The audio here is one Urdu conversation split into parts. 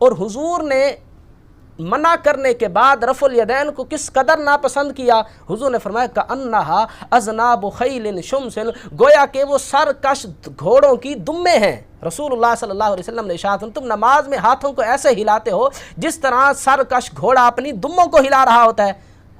اور حضور نے منع کرنے کے بعد رفع الیدین کو کس قدر ناپسند کیا. حضور نے فرمایا کأنہا اذناب خیل شمس، گویا کہ وہ سرکش گھوڑوں کی دمیں ہیں. رسول اللہ صلی اللہ علیہ وسلم نے ارشاد فرمایا تم نماز میں ہاتھوں کو ایسے ہلاتے ہو جس طرح سرکش گھوڑا اپنی دموں کو ہلا رہا ہوتا ہے.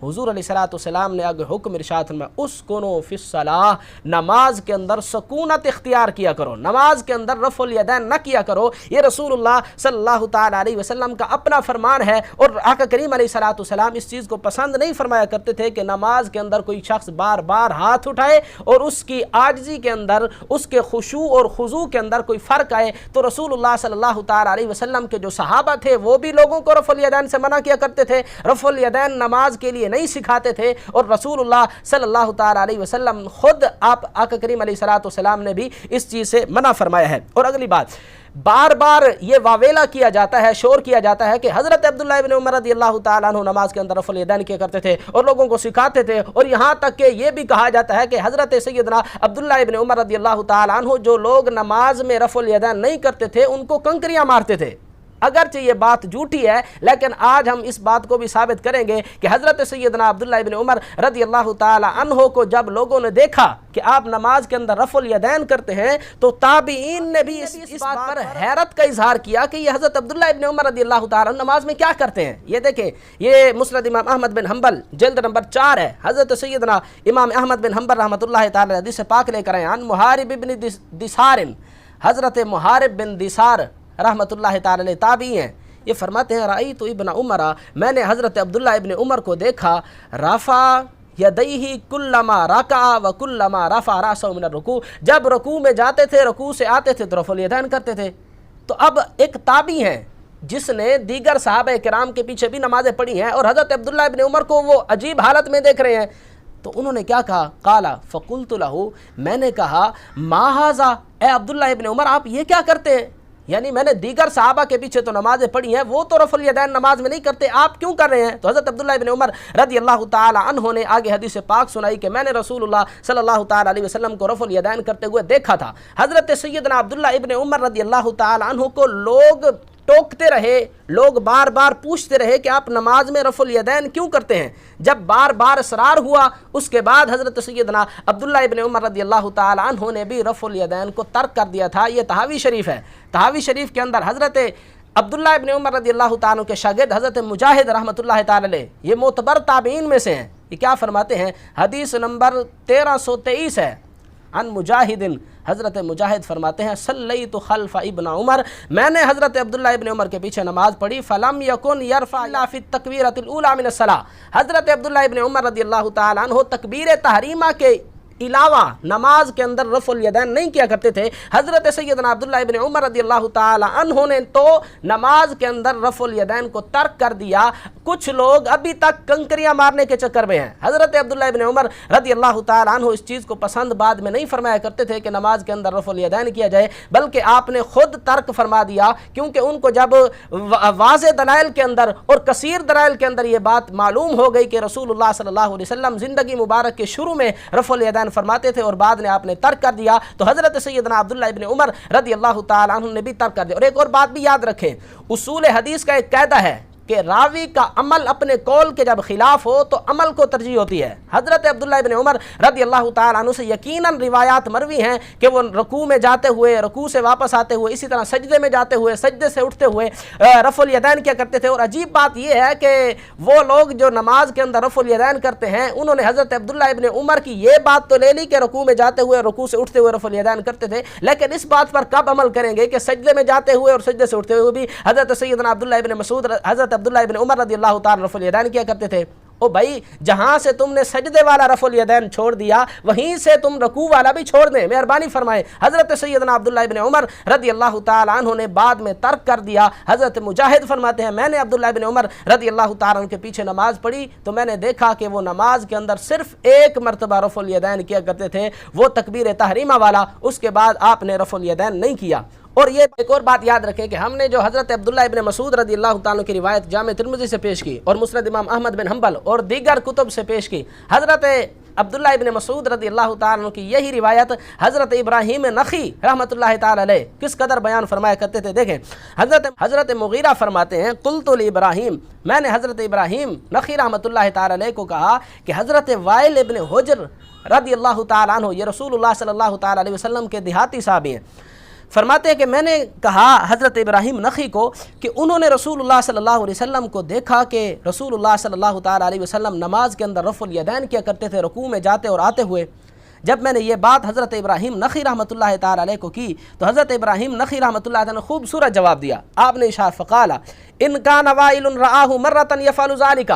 حضور علیہ السلام نے آگے حکم ارشاد فرمایا اسکنوا فی الصلاۃ، نماز کے اندر سکونت اختیار کیا کرو، نماز کے اندر رفع الیدین نہ کیا کرو. یہ رسول اللہ صلی اللہ تعالی علیہ وسلم کا اپنا فرمان ہے، اور آقا کریم علیہ السلام اس چیز کو پسند نہیں فرمایا کرتے تھے کہ نماز کے اندر کوئی شخص بار بار ہاتھ اٹھائے اور اس کی عاجزی کے اندر، اس کے خشوع اور خضوع کے اندر کوئی فرق آئے. تو رسول اللہ صلی اللہ تعالی علیہ وسلم کے جو صحابہ تھے وہ بھی لوگوں کو رفع الیدین سے منع کیا کرتے تھے، رفع الیدین نماز کے لیے نہیں سکھاتے تھے، اور رسول اللہ صلی اللہ تعالی علیہ وسلم خود آپ آقا کریم علیہ السلام نے بھی اس چیز سے منع فرمایا ہے. اور اگلی بات، بار بار یہ واویلا کیا جاتا ہے، شور کیا جاتا ہے کہ حضرت عبداللہ ابن عمر رضی اللہ تعالیٰ عنہ نماز کے اندر رفع الیدین کیا کرتے تھے اور لوگوں کو سکھاتے تھے، اور یہاں تک کہ یہ بھی کہا جاتا ہے کہ حضرت سیدنا عبداللہ ابن عمر رضی اللہ تعالیٰ عنہ جو لوگ نماز میں رفع الیدین نہیں کرتے تھے ان کو کنکریاں مارتے تھے. اگرچہ یہ بات جھوٹی ہے لیکن آج ہم اس بات کو بھی ثابت کریں گے کہ حضرت سیدنا عبداللہ ابن عمر رضی اللہ تعالی عنہ کو جب لوگوں نے دیکھا کہ آپ نماز کے اندر رفع الیدین کرتے ہیں تو تابعین نے بھی اس بات پر حیرت کا اظہار کیا کہ یہ حضرت عبداللہ ابن عمر رضی اللہ تعالی عنہ نماز میں کیا کرتے ہیں. یہ دیکھیں، یہ مسند امام احمد بن حنبل جلد نمبر 4 ہے. حضرت سیدنا امام احمد بن حنبل رحمۃ اللہ تعالی حدیث پاک لے کر آئے عن محارب بن دثار، حضرت محارب بن دثار رحمۃ اللہ تعالی علیہ تابعی ہیں. یہ فرماتے ہیں رأیت ابن عمر، میں نے حضرت عبداللہ ابن عمر کو دیکھا، رفع یدیہ کلما رکع و کلما رفع رأسہ من الرکوع، جب رکوع میں جاتے تھے، رکوع سے آتے تھے تو رفع الیدین کرتے تھے. تو اب ایک تابعی ہیں جس نے دیگر صحابہ کرام کے پیچھے بھی نمازیں پڑھی ہیں اور حضرت عبداللہ ابن عمر کو وہ عجیب حالت میں دیکھ رہے ہیں، تو انہوں نے کیا کہا؟ قال فقلت لہ، میں نے کہا ما ھذا، اے عبداللہ ابن عمر آپ یہ کیا کرتے ہیں؟ یعنی میں نے دیگر صحابہ کے پیچھے تو نمازیں پڑھی ہیں، وہ تو رفع الیدین نماز میں نہیں کرتے، آپ کیوں کر رہے ہیں؟ تو حضرت عبداللہ ابن عمر رضی اللہ تعالی عنہ نے آگے حدیث پاک سنائی کہ میں نے رسول اللہ صلی اللہ تعالی علیہ وسلم کو رفع الیدین کرتے ہوئے دیکھا تھا. حضرت سیدنا عبداللہ ابن عمر رضی اللہ تعالی عنہ کو لوگ ٹوکتے رہے، لوگ بار بار پوچھتے رہے کہ آپ نماز میں رفع الیدین کیوں کرتے ہیں. جب بار بار اصرار ہوا اس کے بعد حضرت سیدنا عبداللہ ابن عمر رضی اللہ تعالی عنہ نے بھی رفع الیدین کو ترک کر دیا تھا. یہ طحاوی شریف ہے. طحاوی شریف کے اندر حضرت عبداللہ ابن عمر رضی اللہ تعالیٰ عنہ کے شاگرد حضرت مجاہد رحمۃ اللہ تعالی علیہ، یہ معتبر تابعین میں سے ہیں. یہ کیا فرماتے ہیں؟ حدیث نمبر 1323 ہے عن مجاہد، حضرت مجاہد فرماتے ہیں صلیت خلف ابن عمر، میں نے حضرت عبداللہ ابن عمر کے پیچھے نماز پڑھی، فلم یکن یرفع الا فی التکبیرۃ الاولی من الصلاۃ، حضرت عبداللہ ابن عمر رضی اللہ تعالی عنہ تکبیر تحریمہ کے علاوہ نماز کے اندر رفع الیدین نہیں کیا کرتے تھے. حضرت سیدنا عبداللہ ابن عمر رضی اللہ تعالی عنہ نے تو نماز کے اندر رفع الیدین کو ترک کر دیا. کچھ لوگ ابھی تک کنکریاں مارنے کے چکر میں ہیں. حضرت عبداللہ ابن عمر رضی اللہ تعالی عنہ اس چیز کو پسند بعد میں نہیں فرمایا کرتے تھے کہ نماز کے اندر رفع الیدین کیا جائے، بلکہ آپ نے خود ترک فرما دیا، کیونکہ ان کو جب واضح دلائل کے اندر اور کثیر دلائل کے اندر یہ بات معلوم ہو گئی کہ رسول اللہ صلی اللہ علیہ وسلم زندگی مبارک کے شروع میں رفع الیدین فرماتے تھے اور بعد میں آپ نے ترک کر دیا، تو حضرت سیدنا عبداللہ ابن عمر رضی اللہ تعالی عنہ نے بھی ترک کر دیا. اور ایک اور بات بھی یاد رکھیں، اصول حدیث کا ایک قاعدہ ہے کہ راوی کا عمل اپنے قول کے جب خلاف ہو تو عمل کو ترجیح ہوتی ہے. حضرت عبداللہ ابن عمر رضی اللہ تعالی عنہ سے یقیناً روایات مروی ہیں کہ وہ رکوع میں جاتے ہوئے، رکوع سے واپس آتے ہوئے، اسی طرح سجدے میں جاتے ہوئے، سجدے سے اٹھتے ہوئے رفع الیدین کیا کرتے تھے. اور عجیب بات یہ ہے کہ وہ لوگ جو نماز کے اندر رفع الیدین کرتے ہیں انہوں نے حضرت عبداللہ ابن عمر کی یہ بات تو لے لی کہ رکوع میں جاتے ہوئے، رکوع سے اٹھتے ہوئے رفع الیدین کرتے تھے، لیکن اس بات پر کب عمل کریں گے کہ سجدے میں جاتے ہوئے اور سجدے سے اٹھتے ہوئے بھی حضرت سیدنا عبداللہ ابن مسعود، حضرت عبداللہ ابن عمر رضی اللہ تعالی رفع الیدین کیا کرتے تھے. او بھائی، جہاں سے تم نے سجدے والا رفع الیدین چھوڑ دیا وہیں سے تم رکوع والا بھی چھوڑ دیں، مہربانی فرمائیں. حضرت سیدنا عبداللہ ابن عمر رضی اللہ تعالی عنہ نے بعد میں ترک کر دیا. حضرت مجاہد فرماتے ہیں میں نے عبداللہ ابن عمر رضی اللہ تعالی عنہ کے پیچھے نماز پڑھی تو میں نے دیکھا کہ وہ نماز کے اندر صرف ایک مرتبہ رفع الیدین کیا کرتے تھے، وہ تکبیر تحریمہ والا، اس کے بعد آپ نے رفع الیدین نہیں کیا. اور یہ ایک اور بات یاد رکھیں کہ ہم نے جو حضرت عبداللہ ابن مسعود رضی اللہ تعالیٰ کی روایت جامع ترمذی سے پیش کی اور مسند امام احمد بن حنبل اور دیگر کتب سے پیش کی، حضرت عبداللہ ابن مسعود رضی اللہ تعالیٰ عنہ کی یہی روایت حضرت ابراہیم نخعی رحمۃ اللہ تعالیٰ علیہ کس قدر بیان فرمایا کرتے تھے. دیکھیں حضرت مغیرہ فرماتے ہیں قلت لابراہیم، میں نے حضرت ابراہیم نخعی رحمۃ اللہ تعالیٰ علیہ کو کہا کہ حضرت وائل ابن حجر رضی اللہ تعالیٰ عنہ، یہ رسول اللہ صلی اللہ تعالیٰ علیہ وسلم کے دیہاتی صحابی ہیں، فرماتے ہیں کہ میں نے کہا حضرت ابراہیم نخعی کو کہ انہوں نے رسول اللہ صلی اللہ علیہ وسلم کو دیکھا کہ رسول اللہ صلی اللہ تعالیٰ علیہ وسلم نماز کے اندر رفع الیدین کیا کرتے تھے رکوع میں جاتے اور آتے ہوئے. جب میں نے یہ بات حضرت ابراہیم نخعی رحمۃ اللہ تعالیٰ علیہ کو کی تو حضرت ابراہیم نخعی رحمۃ اللہ تعالیٰ نے خوبصورت جواب دیا. آپ نے ارشاد فقالا ان کان وائل رآہ مرۃ یفعل ذلک،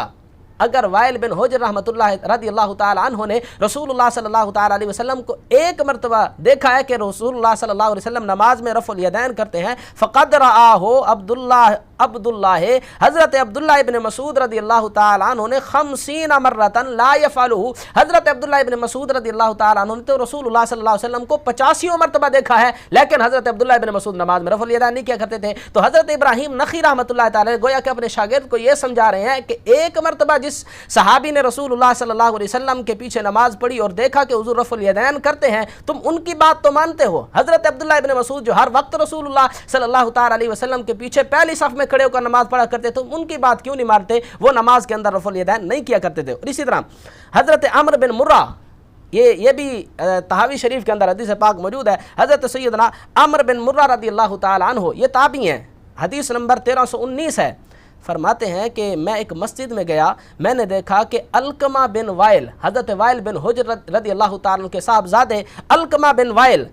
اگر وائل بن حجر رحمۃ اللہ رضی اللہ تعالیٰ عنہ نے رسول اللہ صلی اللہ تعالیٰ علیہ وسلم کو ایک مرتبہ دیکھا ہے کہ رسول اللہ صلی اللہ علیہ وسلم نماز میں رفع الیدین کرتے ہیں، فقد رآہ عبداللہ حضرت عبداللہ ابن مسعود رضی اللہ تعالیٰ عنہ نے 50 مرۃ لا یفعلہ، حضرت عبداللہ ابن مسعود رضی اللہ تعالیٰ عنہ نے تو رسول اللہ صلی اللہ علیہ وسلم کو 85 مرتبہ دیکھا ہے، لیکن حضرت عبداللہ ابن مسعود نماز میں رفع الیدین نہیں کیا کرتے تھے. تو حضرت ابراہیم نخعی رحمۃ اللہ تعالیٰ گویا کہ اپنے شاگرد کو یہ سمجھا رہے ہیں کہ ایک مرتبہ جس صحابی نے رسول اللہ صلی اللہ علیہ وسلم کے پیچھے نماز پڑھی اور دیکھا کہ حضور رفع الیدین کرتے ہیں، تم ان کی بات تو مانتے ہو. حضرت عبداللہ ابن مسعود جو ہر وقت رسول اللہ صلی اللہ تعالیٰ علیہ وسلم کے پیچھے پہلی صف میں کھڑے ہو کر نماز پڑھا کرتے تھے، ان کی بات کیوں نہیں مانتے؟ وہ نماز کے اندر رفع الیدین نہیں کیا کرتے تھے. اور اسی طرح حضرت عمرو بن مرہ، یہ بھی طحاوی شریف کے اندر حدیث پاک موجود ہے، حضرت سیدنا عمرو بن مرہ رضی اللہ تعالیٰ عنہ یہ تابعی ہیں، حدیث نمبر 1319 ہے. فرماتے ہیں کہ میں ایک مسجد میں گیا، میں نے دیکھا کہ علقمہ بن وائل، حضرت وائل بن حجر رضی اللہ تعالیٰ عنہ کے صاحبزادے علقمہ بن وائل،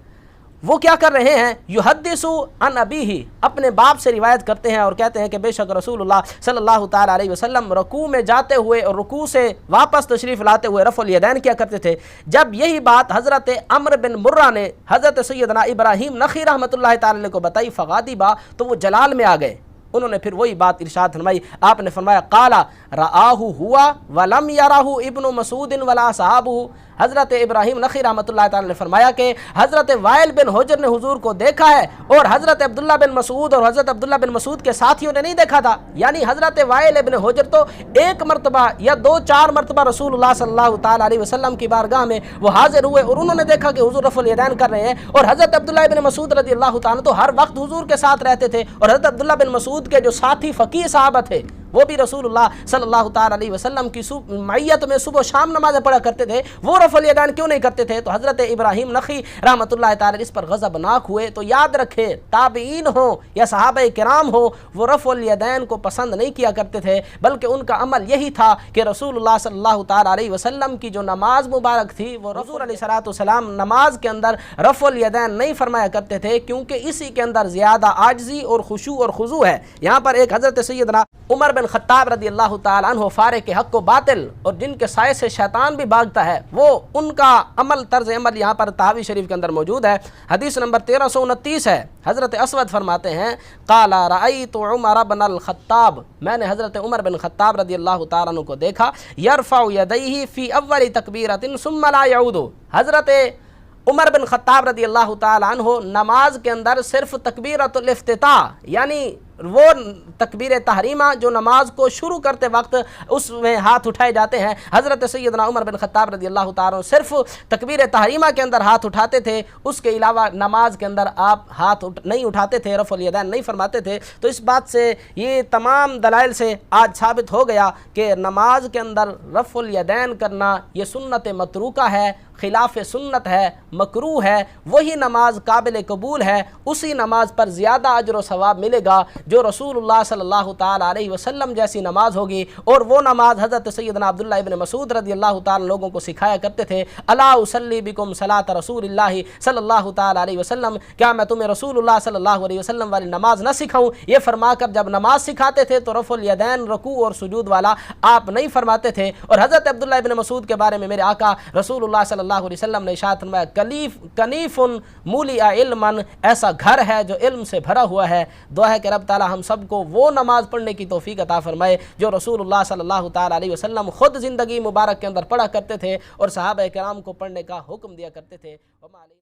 وہ کیا کر رہے ہیں؟ یحدث عن ابیہ، اپنے باپ سے روایت کرتے ہیں اور کہتے ہیں کہ بے شک رسول اللہ صلی اللہ تعالیٰ علیہ وسلم رکوع میں جاتے ہوئے اور رکوع سے واپس تشریف لاتے ہوئے رفع الیدین کیا کرتے تھے. جب یہی بات حضرت عمرو بن مرہ نے حضرت سیدنا ابراہیم نخعی رحمۃ اللہ تعالیٰ علیہ کو بتائی، فغاضبا، تو وہ جلال میں آ گئے. انہوں نے پھر وہی بات ارشاد فرمائی، آپ نے فرمایا قالا رآہ ہوا ولم یراہ ابن مسعود ولا صحابہ. حضرت ابراہیم نخعی رحمۃ اللہ تعالیٰ نے فرمایا کہ حضرت وائل بن حجر نے حضور کو دیکھا ہے اور حضرت عبداللہ بن مسعود اور حضرت عبداللہ بن مسعود کے ساتھیوں نے نہیں دیکھا تھا. یعنی حضرت وائل بن حجر تو ایک مرتبہ یا 2-4 مرتبہ رسول اللہ صلی اللہ تعالیٰ علیہ وسلم کی بارگاہ میں وہ حاضر ہوئے اور انہوں نے دیکھا کہ حضور رفع الیدین کر رہے ہیں. اور حضرت عبداللہ بن مسعود رضی اللہ تعالیٰ تو ہر وقت حضور کے ساتھ رہتے تھے، اور حضرت عبداللہ بن مسعود کے جو ساتھی فقیہ صحابہ تھے وہ بھی رسول اللہ صلی اللہ تعالیٰ علیہ وسلم کی معیت میں صبح و شام نمازیں پڑھا کرتے تھے، وہ رفع الیدین کیوں نہیں کرتے تھے؟ تو حضرت ابراہیم نخعی رحمۃ اللہ تعالیٰ اس پر غضبناک ہوئے. تو یاد رکھے تابعین ہوں یا صحابہ کرام ہوں، وہ رفع الیدین کو پسند نہیں کیا کرتے تھے، بلکہ ان کا عمل یہی تھا کہ رسول اللہ صلی اللہ تعالیٰ علیہ وسلم کی جو نماز مبارک تھی وہ حضور علیہ الصلوۃ والسلام نماز کے اندر رفع الیدین نہیں فرمایا کرتے تھے، کیونکہ اسی کے اندر زیادہ عاجزی اور خشوع اور خضوع ہے. یہاں پر ایک حضرت سیدنا عمر بن خطاب رضی اللہ تعالیٰ عنہ فارق حق و باطل اور جن کے سائے سے شیطان بھی بھاگتا ہے، وہ ان کا عمل طرز عمل یہاں پر طحاوی شریف کے اندر موجود ہے. حدیث نمبر 1329 ہے. حضرت اسود فرماتے ہیں قال رأیت عمر بن الخطاب، میں نے حضرت عمر بن خطاب رضی اللہ تعالیٰ عنہ کو دیکھا، یرفع یدیہ فی اول تکبیرۃ ثم لا یعود. حضرت عمر بن خطاب رضی اللہ تعالیٰ عنہ نماز کے اندر صرف تکبیرۃ الافتتاح، یعنی وہ تکبیر تحریمہ جو نماز کو شروع کرتے وقت اس میں ہاتھ اٹھائے جاتے ہیں، حضرت سیدنا عمر بن خطاب رضی اللہ تعالیٰ عنہ صرف تکبیر تحریمہ کے اندر ہاتھ اٹھاتے تھے، اس کے علاوہ نماز کے اندر آپ ہاتھ نہیں اٹھاتے تھے، رفع الیدین نہیں فرماتے تھے. تو اس بات سے یہ تمام دلائل سے آج ثابت ہو گیا کہ نماز کے اندر رفع الیدین کرنا یہ سنت متروکہ ہے، خلاف سنت ہے، مکروہ ہے. وہی نماز قابل قبول ہے، اسی نماز پر زیادہ اجر و ثواب ملے گا جو رسول اللہ صلی اللہ تعالیٰ علیہ وسلم جیسی نماز ہوگی. اور وہ نماز حضرت سیدنا عبداللہ ابن مسعود رضی اللہ تعالیٰ لوگوں کو سکھایا کرتے تھے، الا اصلی بکم صلاۃ رسول اللہ صلی اللہ تعالیٰ علیہ وسلم، کیا میں تمہیں رسول اللہ صلی اللہ علیہ وسلم والی نماز نہ سکھاؤں؟ یہ فرما کر جب نماز سکھاتے تھے تو رفع الیدین رکوع اور سجود والا آپ نہیں فرماتے تھے. اور حضرت عبداللہ ابن مسعود کے بارے میں میرے آقا رسول اللہ صلی اللہ علیہ وسلم نے ارشاد فرمایا کنیف مولی علما، ایسا گھر ہے جو علم سے بھرا ہوا ہے. دعا ہے کہ رب تعالی ہم سب کو وہ نماز پڑھنے کی توفیق عطا فرمائے جو رسول اللہ صلی اللہ تعالی علیہ وسلم خود زندگی مبارک کے اندر پڑھا کرتے تھے اور صحابہ کرام کو پڑھنے کا حکم دیا کرتے تھے.